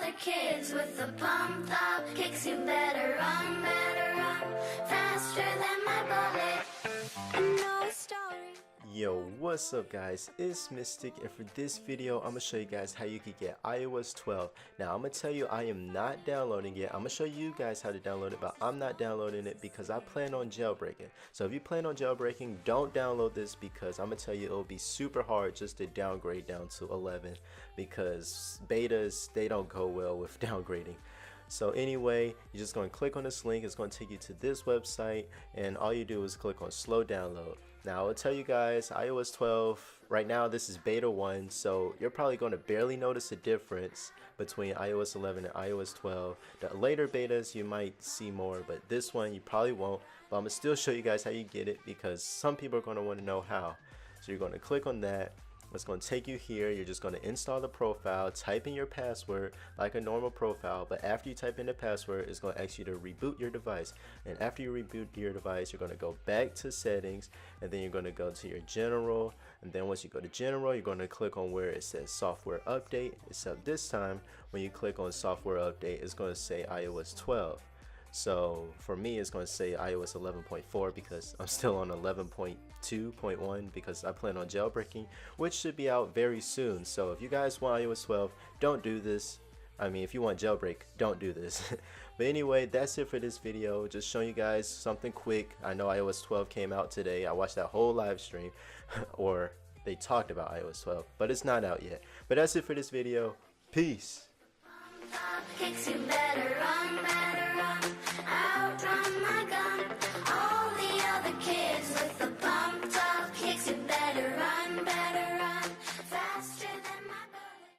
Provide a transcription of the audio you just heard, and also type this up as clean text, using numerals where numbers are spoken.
other kids with the pumped up kicks. You better run faster than my bullet. And no story. Yo, what's up guys, it's Mystic, and for this video I'm gonna show you guys how you can get iOS 12. Now I'm gonna tell you I am not downloading it. I'm gonna show you guys how to download it, but I'm not downloading it because I plan on jailbreaking. So if you plan on jailbreaking, don't download this, because I'm gonna tell you it'll be super hard just to downgrade down to 11, because betas, they don't go well with downgrading. So anyway, you're just going to click on this link. It's going to take you to this website, and all you do is click on slow download. Now I'll tell you guys, iOS 12 right now, this is beta 1, so you're probably going to barely notice a difference between iOS 11 and iOS 12. The later betas you might see more, but this one you probably won't. But I'm going to still show you guys how you get it, because some people are going to want to know how. So you're going to click on that. It's going to take you here. You're just going to install the profile, type in your password like a normal profile, but after you type in the password, it's going to ask you to reboot your device. And after you reboot your device, you're going to go back to settings, and then you're going to go to your general, and then once you go to general, you're going to click on where it says software update, except this time when you click on software update, it's going to say iOS 12. So for me, it's going to say iOS 11.4 because I'm still on 11.2.1 because I plan on jailbreaking, which should be out very soon. So if you guys want iOS 12, don't do this. I mean, if you want jailbreak, don't do this. But anyway, that's it for this video. Just showing you guys something quick. I know iOS 12 came out today. I watched that whole live stream or they talked about iOS 12, but it's not out yet. But that's it for this video. Peace. Kicks, you better